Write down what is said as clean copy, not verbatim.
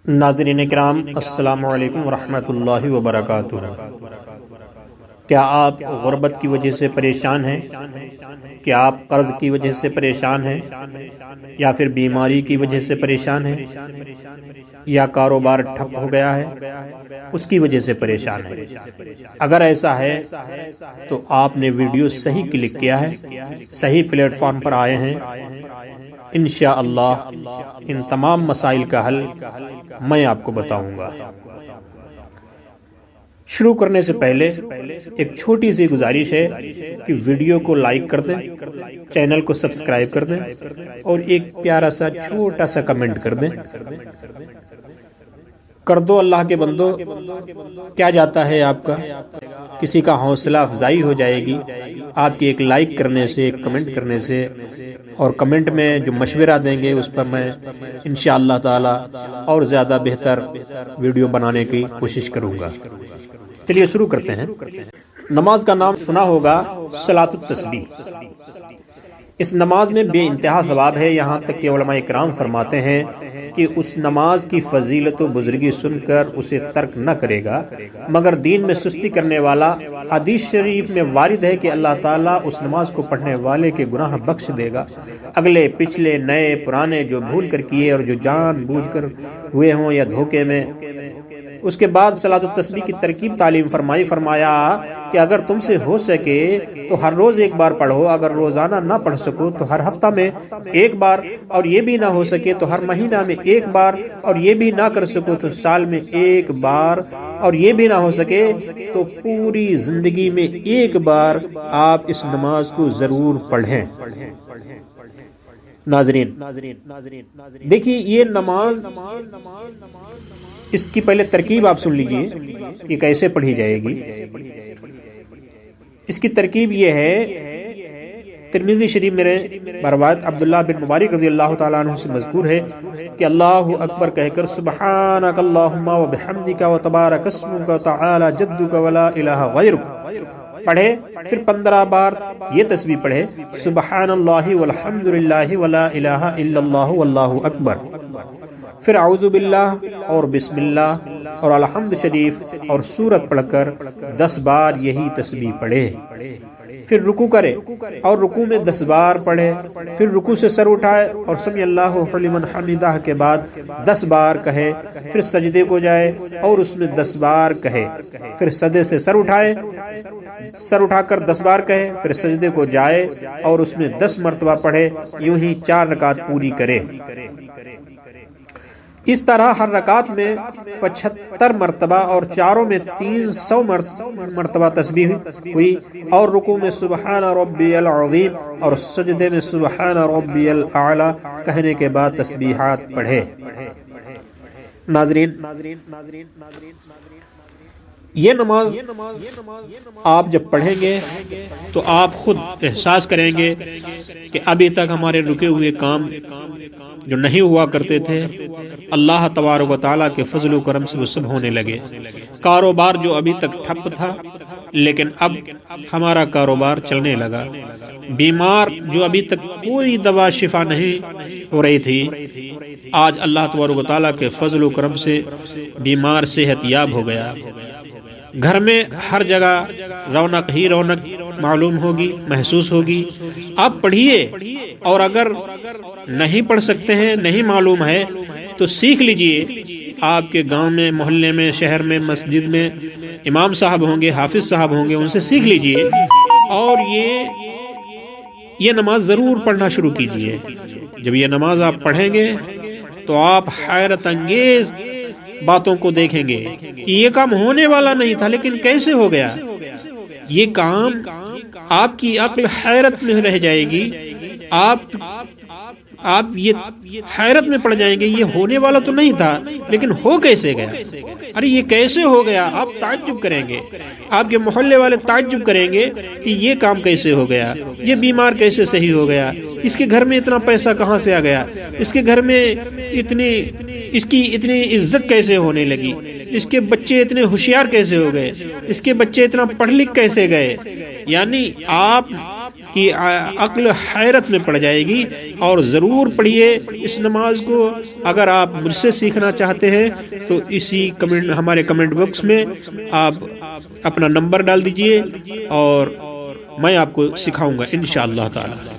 ناظرین کرام، السلام علیکم ورحمۃ اللہ وبرکاتہ۔ کیا آپ غربت کی وجہ سے پریشان ہیں؟ کیا آپ قرض کی وجہ سے پریشان ہیں؟ یا پھر بیماری کی وجہ سے پریشان ہیں؟ یا کاروبار ٹھپ ہو گیا ہے اس کی وجہ سے پریشان ہیں؟ اگر ایسا ہے تو آپ نے ویڈیو صحیح کلک کیا ہے، صحیح پلیٹ فارم پر آئے ہیں۔ انشاءاللہ ان تمام مسائل کا حل میں آپ کو بتاؤں گا۔ شروع کرنے سے پہلے ایک چھوٹی سی گزارش ہے کہ ویڈیو کو لائک کر دیں، چینل کو سبسکرائب کر دیں اور ایک پیارا سا چھوٹا سا کمنٹ کر دیں۔ کر دو اللہ کے بندو، کیا جاتا ہے آپ کا؟ کسی کا حوصلہ افزائی ہو جائے گی آپ کی ایک لائک کرنے سے، ایک کمنٹ کرنے سے، اور کمنٹ میں جو مشورہ دیں گے اس پر میں انشاءاللہ تعالی اور زیادہ بہتر ویڈیو بنانے کی کوشش کروں گا۔ چلیے شروع کرتے ہیں۔ نماز کا نام سنا ہوگا صلاۃ التسبیح۔ اس نماز میں بے انتہا ثواب ہے، یہاں تک کہ علماء کرام فرماتے ہیں کہ اس نماز کی فضیلت و بزرگی سن کر اسے ترک نہ کرے گا، مگر دین میں سستی کرنے والا، حدیث شریف میں وارد ہے کہ اللہ تعالیٰ اس نماز کو پڑھنے والے کے گناہ بخش دے گا، اگلے پچھلے نئے پرانے جو بھول کر کیے اور جو جان بوجھ کر ہوئے ہوں یا دھوکے میں۔ اس کے بعد صلاۃ التسبیح کی ترکیب تعلیم فرمایا کہ اگر تم سے ہو سکے تو ہر روز ایک بار پڑھو، اگر روزانہ نہ پڑھ سکو تو ہر ہفتہ میں ایک بار، اور یہ بھی نہ ہو سکے تو ہر مہینہ میں ایک بار، اور یہ بھی نہ کر سکو تو سال میں ایک بار، اور یہ بھی نہ ہو سکے تو پوری زندگی میں ایک بار آپ اس نماز کو ضرور پڑھیں۔ ناظرین دیکھیے، یہ نماز، اس کی پہلے ترکیب آپ سن لیجئے کہ کیسے پڑھی جائے گی۔ اس کی ترکیب یہ ہے، ترمذی شریف میرے روایت عبداللہ بن مبارک رضی اللہ تعالیٰ عنہ سے مذکور ہے کہ اللہ اکبر کہہ کر سبحانک اللہم و بحمدک و تبارک اسمک و تعالی جدک و لا الہ غیرک پڑھے، پھر 15 بار یہ تسبیح پڑھے، سبحان اللہ والحمد للہ ولا الہ الا اللہ واللہ اکبر، پھر اعوذ باللہ اور بسم اللہ اور الحمد شریف اور سورت پڑھ کر 10 بار یہی تسبیح پڑھے، پھر رکوع کرے اور رکوع میں 10 بار پڑھے، پھر رکوع سے سر اٹھائے اور سمی اللہ لمن حمدہ کے بعد 10 بار کہے، پھر سجدے کو جائے اور اس میں 10 بار کہے، پھر سجدے سے سر اٹھائے، سر اٹھا کر 10 بار کہے، پھر سجدے کو جائے اور اس میں 10 مرتبہ پڑھے، یوں ہی 4 رکعت پوری کرے۔ اس طرح ہر رکعت میں 75 مرتبہ اور چاروں میں 300 مرتبہ تسبیح ہوئی، اور رکوع میں سبحان ربی العظیم اور سجدے میں سبحان ربی الاعلی کہنے کے بعد تسبیحات پڑھے۔ ناظرین، یہ نماز آپ جب پڑھیں گے تو آپ خود احساس کریں گے کہ ابھی تک ہمارے رکے ہوئے کام جو نہیں ہوا کرتے تھے، اللہ تبارک و تعالیٰ کے فضل و کرم سے وہ سب ہونے لگے۔ کاروبار جو ابھی تک ٹھپ تھا لیکن اب ہمارا کاروبار چلنے لگا۔ بیمار جو ابھی تک کوئی دوا شفا نہیں ہو رہی تھی، آج اللہ تبارک و تعالیٰ کے فضل و کرم سے بیمار صحت یاب ہو گیا۔ گھر میں ہر جگہ رونق ہی رونق معلوم ہوگی، محسوس ہوگی۔ آپ پڑھیے، اور اگر نہیں پڑھ سکتے ہیں، نہیں معلوم ہے تو سیکھ لیجئے۔ آپ کے گاؤں میں، محلے میں، شہر میں، مسجد میں امام صاحب ہوں گے، حافظ صاحب ہوں گے، ان سے سیکھ لیجئے، اور یہ نماز ضرور پڑھنا شروع کیجئے۔ جب یہ نماز آپ پڑھیں گے تو آپ حیرت انگیز باتوں کو دیکھیں گے کہ یہ کام ہونے والا نہیں تھا لیکن کیسے ہو گیا۔ یہ کام، آپ کی عقل حیرت میں رہ جائے گی، آپ یہ حیرت میں پڑ جائیں گے، یہ ہونے والا تو نہیں تھا لیکن ہو کیسے گیا، ارے یہ کیسے ہو گیا۔ آپ تعجب کریں گے، آپ کے محلے والے تعجب کریں گے کہ یہ کام کیسے ہو گیا، یہ بیمار کیسے صحیح ہو گیا، اس کے گھر میں اتنا پیسہ کہاں سے آ گیا، اس کے گھر میں اس کی اتنی عزت کیسے ہونے لگی، اس کے بچے اتنے ہوشیار کیسے ہو گئے، اس کے بچے اتنا پڑھ لکھ کیسے گئے۔ یعنی کی عقل حیرت میں پڑ جائے گی. اور ضرور پڑھیے اس نماز کو. اگر آپ مجھ سے سیکھنا چاہتے ہیں تو اسی ہمارے کمنٹ باکس میں آپ اپنا نمبر ڈال دیجئے اور میں آپ کو سکھاؤں گا انشاءاللہ تعالی.